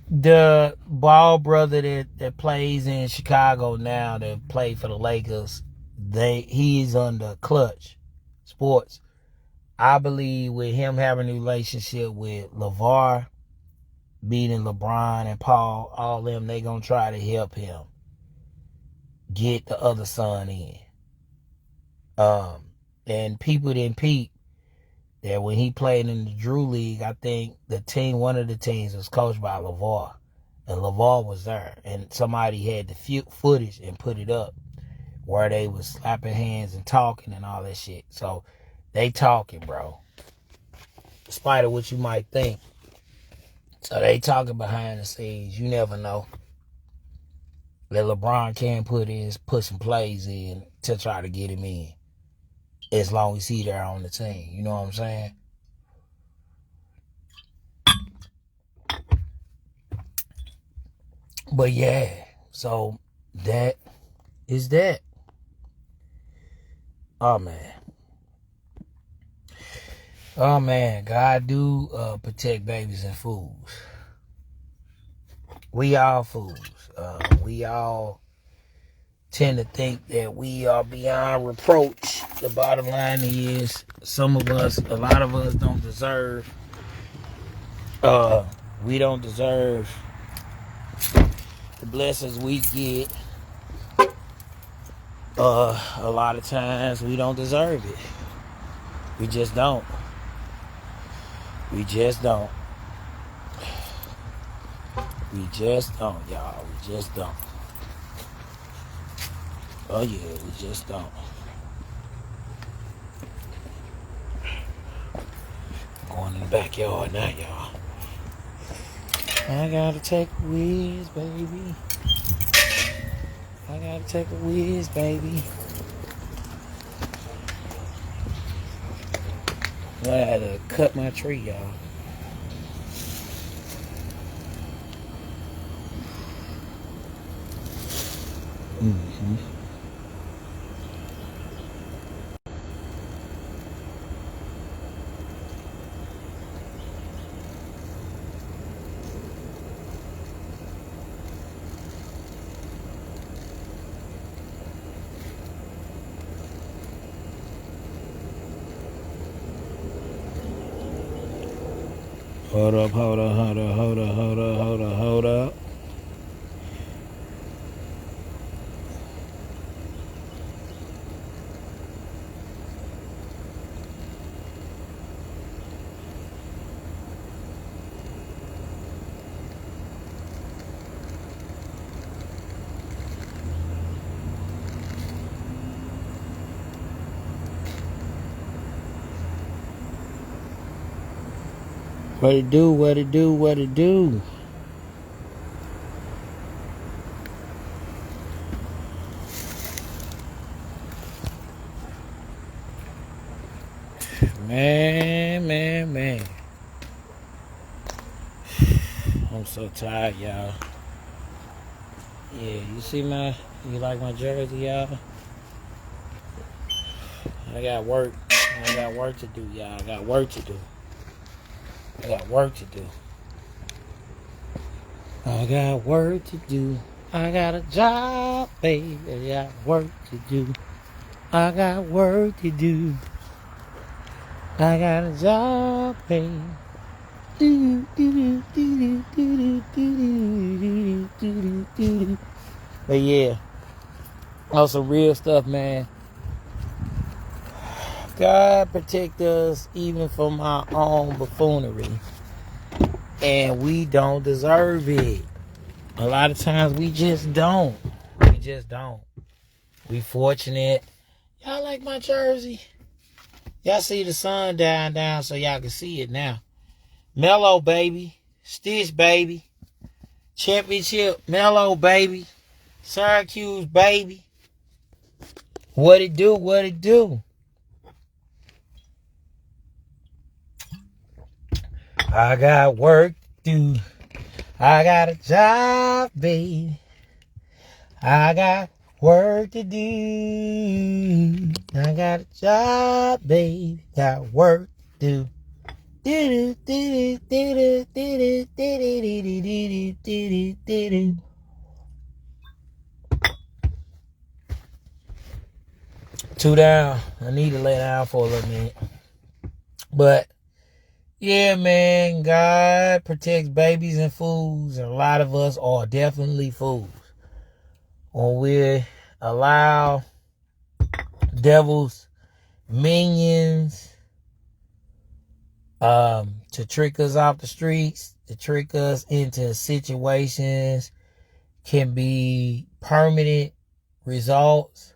the ball brother that plays in Chicago now, that played for the Lakers, he's under Clutch Sports. I believe with him having a relationship with LeVar, beating LeBron and Paul, all them, they gonna try to help him get the other son in. And people didn't peep that when he played in the Drew League, I think one of the teams was coached by LeVar. And LeVar was there. And somebody had the footage and put it up where they was slapping hands and talking and all that shit. So they talking, bro. Despite of what you might think. So they talking behind the scenes. You never know. That LeBron can put some plays in to try to get him in. As long as he's there on the team. You know what I'm saying? But yeah. So that is that. Oh man. Oh man, God do protect babies and fools. We all fools. We all tend to think that we are beyond reproach. The bottom line is, a lot of us don't deserve. We don't deserve the blessings we get. A lot of times we don't deserve it. We just don't. We just don't. We just don't, y'all. We just don't. Oh yeah, we just don't. Going in the backyard now, y'all. I gotta take a whiz, baby. I gotta take a whiz, baby. I had to cut my tree, y'all. Mm-hmm. Hold up. What it do? Man. I'm so tired, y'all. Yeah, you like my jersey, y'all? I got work to do, y'all. I got work to do. I got work to do. I got work to do. I got a job, baby. I got work to do. I got work to do. I got a job, baby. But yeah, on some real stuff, man. God protect us even from our own buffoonery. And we don't deserve it. A lot of times we just don't. We just don't. We fortunate. Y'all like my jersey? Y'all see the sun dying down so y'all can see it now. Mellow, baby. Stitch, baby. Championship. Mellow, baby. Syracuse, baby. What it do? What it do? I got work to do. I got a job, baby. I got work to do. I got a job, baby. Got work to do. Two down. I need to lay down for a little minute. But yeah, man, God protects babies and fools, and a lot of us are definitely fools. When we allow devils, minions, to trick us off the streets, to trick us into situations, can be permanent results.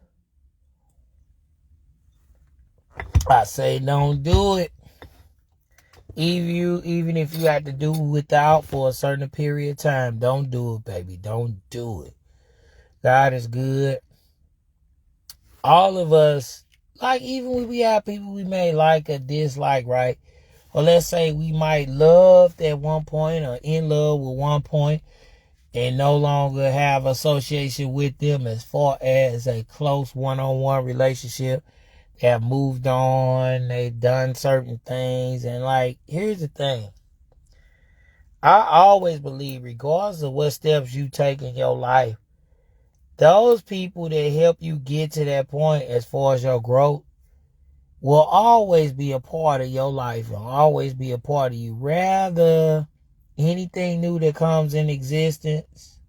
I say don't do it. Even if you have to do without for a certain period of time, don't do it, baby. Don't do it. God is good. All of us, like even when we have people we may like or dislike, right? Or let's say we might love at one point or in love with one point and no longer have association with them as far as a close one-on-one relationship. They have moved on. They've done certain things. And like, here's the thing. I always believe, regardless of what steps you take in your life, those people that help you get to that point as far as your growth will always be a part of your life, will always be a part of you. Rather, anything new that comes in existence,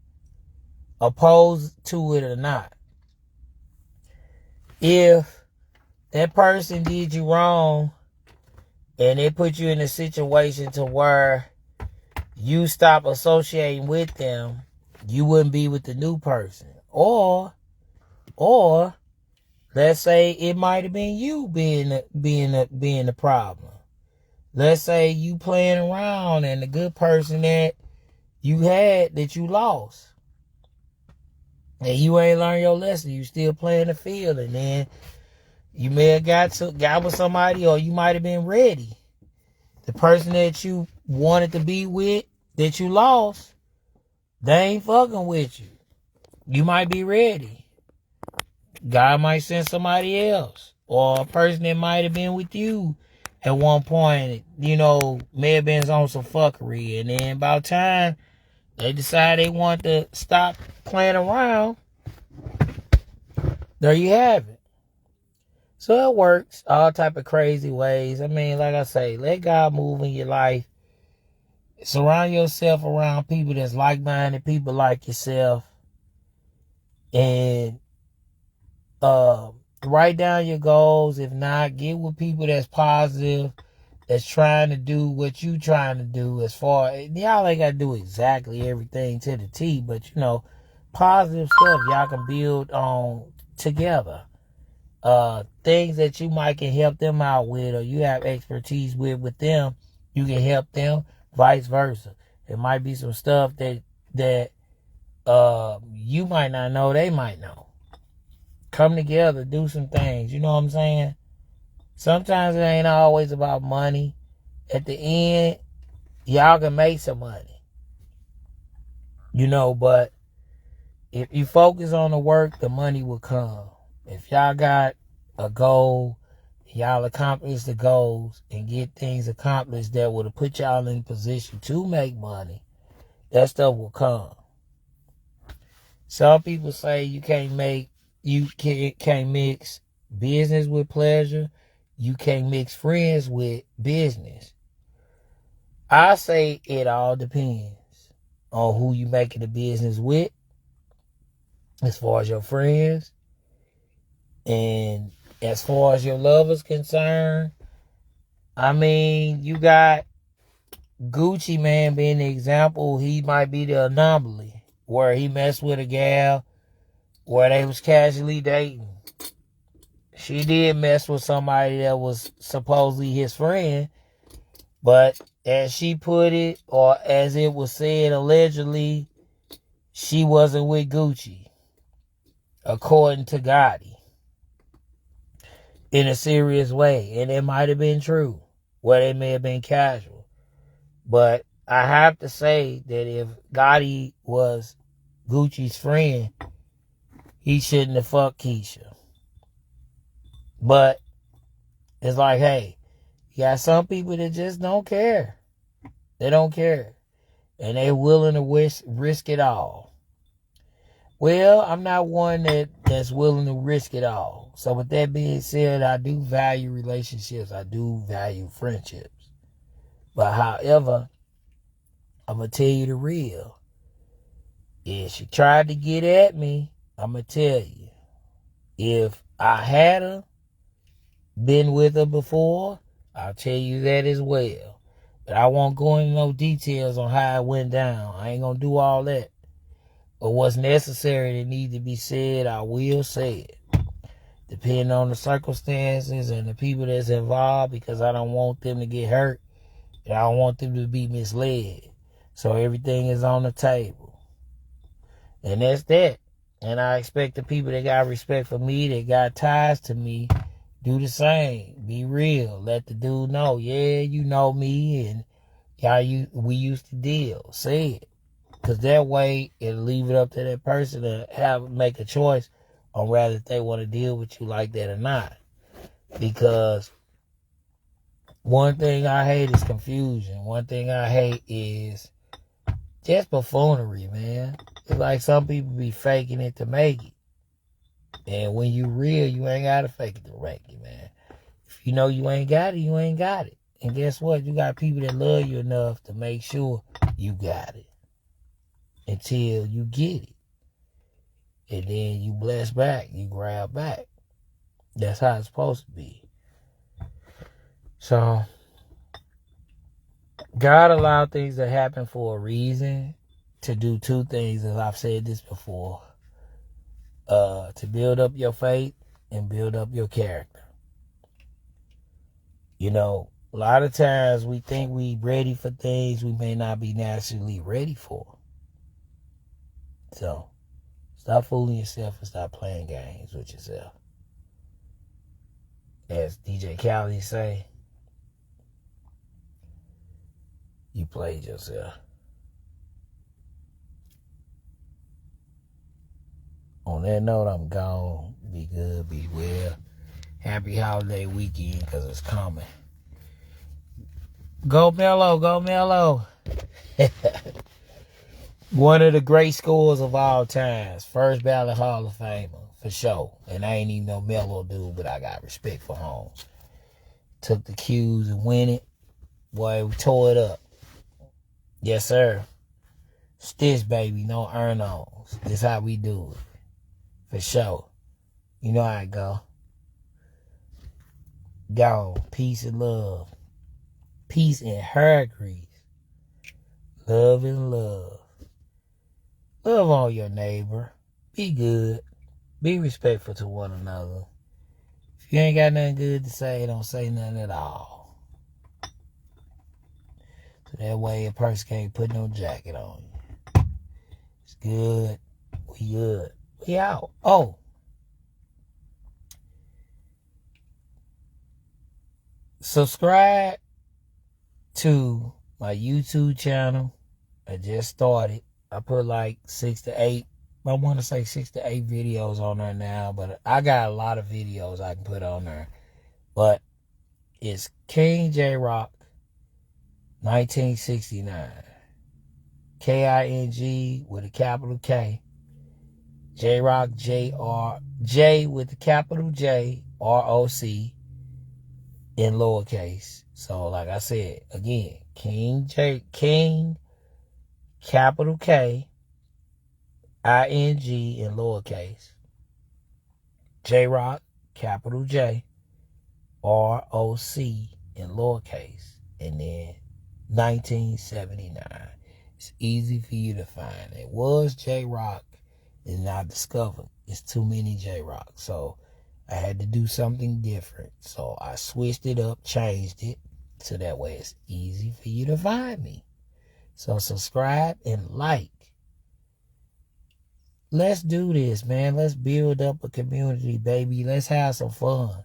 opposed to it or not. If that person did you wrong and they put you in a situation to where you stop associating with them, you wouldn't be with the new person. Or let's say it might have been you being the problem. Let's say you playing around and the good person that you had that you lost, and you ain't learned your lesson. You still playing the field, and then you may have got with somebody, or you might have been ready. The person that you wanted to be with that you lost, they ain't fucking with you. You might be ready. God might send somebody else, or a person that might have been with you at one point, may have been on some fuckery, and then about time they decide they want to stop playing around. There you have it. So it works all type of crazy ways. I mean, like I say, let God move in your life. Surround yourself around people that's like-minded, people like yourself, and write down your goals. If not, get with people that's positive, that's trying to do what you trying to do. As far, y'all ain't got to do exactly everything to the T, but positive stuff y'all can build on together. Things that you might can help them out with, or you have expertise with them, you can help them, vice versa. It might be some stuff that you might not know, they might know. Come together, do some things. You know what I'm saying? Sometimes it ain't always about money. At the end, y'all can make some money. But if you focus on the work, the money will come. If y'all got a goal, Y'all accomplish the goals and get things accomplished that would have put y'all in position to make money. That stuff will come. Some people say you can't mix business with pleasure. You can't mix friends with business. I say it all depends on who you making the business with, as far as your friends, and as far as your love is concerned. I mean, you got Gucci Man being the example. He might be the anomaly where he messed with a gal where they was casually dating. She did mess with somebody that was supposedly his friend, but as she put it, or as it was said allegedly, she wasn't with Gucci, according to Gotti, in a serious way. And it might have been true, where they may have been casual. But I have to say that if Gotti was Gucci's friend, he shouldn't have fucked Keisha. But it's like, hey, you got some people that just don't care. They don't care. And they're willing to risk it all. Well, I'm not one that's willing to risk it all. So with that being said, I do value relationships. I do value friendships. But however, I'm going to tell you the real. If she tried to get at me, I'm going to tell you. If I had her, been with her before, I'll tell you that as well. But I won't go into no details on how it went down. I ain't going to do all that. But what's necessary that need to be said, I will say it. Depending on the circumstances and the people that's involved, because I don't want them to get hurt. And I don't want them to be misled. So everything is on the table. And that's that. And I expect the people that got respect for me, that got ties to me, do the same. Be real. Let the dude know, yeah, you know me, and we used to deal. Say it. Because that way, it'll leave it up to that person to make a choice on whether they want to deal with you like that or not. Because one thing I hate is confusion. One thing I hate is just buffoonery, man. It's like some people be faking it to make it. And when you real, you ain't got to fake it to make it, man. If you know you ain't got it, you ain't got it. And guess what? You got people that love you enough to make sure you got it until you get it. And then you bless back, you grab back. That's how it's supposed to be. So, God allowed things to happen for a reason, to do two things, as I've said this before. To build up your faith and build up your character. You know, a lot of times we think we ready for things we may not be naturally ready for. So, stop fooling yourself and stop playing games with yourself. As DJ Khaled say, you played yourself. On that note, I'm gone. Be good, be well. Happy holiday weekend, because it's coming. Go Mellow, go Mellow. One of the great scores of all times. First ballot Hall of Famer, for sure. And I ain't even no Mellow dude, but I got respect for Holmes. Took the cues and win it. Boy, we tore it up. Yes, sir. Stitch, baby, no earn-ons. This how we do it. For sure. You know how it go. Gone. Peace and love. Peace and her grease. Love and love. Love on your neighbor. Be good. Be respectful to one another. If you ain't got nothing good to say, don't say nothing at all. So that way a person can't put no jacket on you. It's good. We good. We out. Oh. Subscribe to my YouTube channel. I just started. I put like 6 to 8. I want to say 6 to 8 videos on there now, but I got a lot of videos I can put on there. But it's King J Rock 1969. King with a capital K. J Rock J with the capital J ROC in lowercase. So like I said, again, King capital K ING in lowercase. J Rock capital J ROC in lowercase. And then 1979. It's easy for you to find. It was J Rock, and I discovered it's too many J Rock. So I had to do something different. So I switched it up, changed it, so that way it's easy for you to find me. So subscribe and like. Let's do this, man. Let's build up a community, baby. Let's have some fun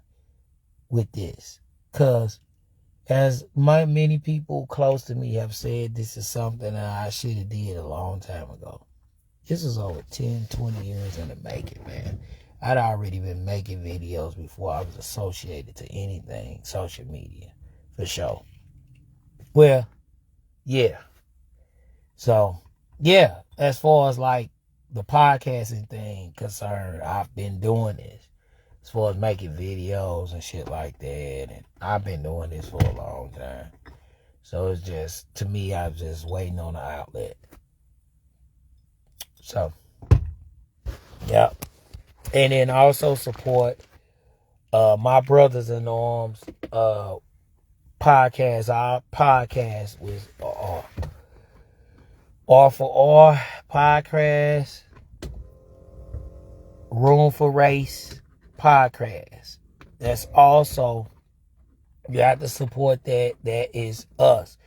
with this. Because as many people close to me have said, this is something that I should have did a long time ago. This is over 10, 20 years in the making, man. I'd already been making videos before I was associated to anything social media, for sure. Well, yeah. So, yeah, as far as like the podcasting thing concerned, I've been doing this. As far as making videos and shit like that, and I've been doing this for a long time. So it's just, to me, I'm just waiting on the outlet. So, yeah. And then also support my Brothers in Arms podcast. Our podcast was R for R podcast, Room for Race podcast. That's also, you have to support that. That is us.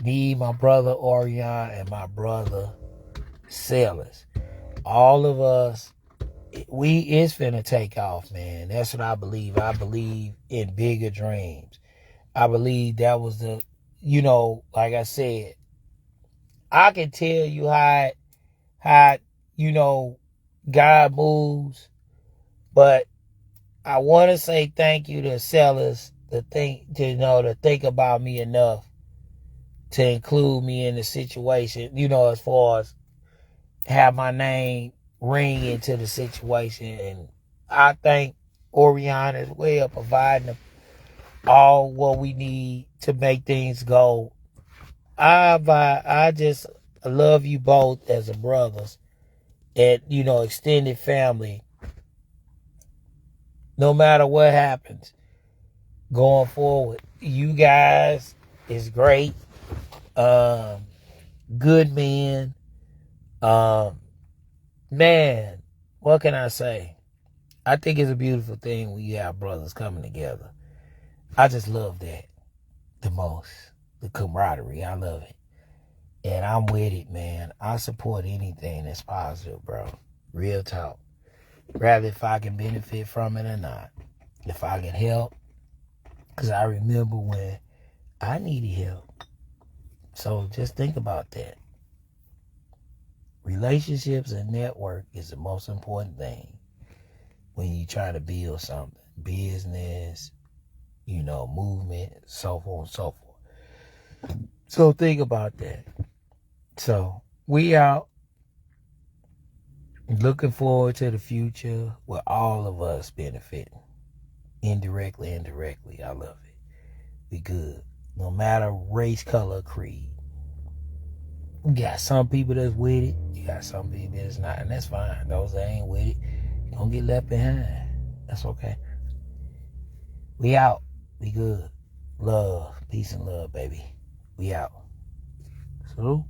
Me, my brother Orion, and my brother Sellers. All of us, it's finna take off, man. That's what I believe. I believe in bigger dreams. I believe that was the, like I said, I can tell you how God moves, but I want to say thank you to Sellers to think about me enough to include me in the situation, as far as have my name ring into the situation. And I thank Orion as well, providing all what we need to make things go. I just love you both as a brothers and, extended family. No matter what happens going forward, you guys is great. Good men. Man, what can I say? I think it's a beautiful thing when you have brothers coming together. I just love that the most. The camaraderie. I love it. And I'm with it, man. I support anything that's positive, bro. Real talk. Rather if I can benefit from it or not. If I can help. Because I remember when I needed help. So just think about that. Relationships and network is the most important thing when you try to build something. Business, movement, so forth and so forth. So think about that. So we out. Looking forward to the future with all of us benefiting. Indirectly, indirectly. I love it. We good. No matter race, color, creed. You got some people that's with it. You got some people that's not. And that's fine. Those that ain't with it, you're going to get left behind. That's okay. We out. We good. Love. Peace and love, baby. We out. Salute.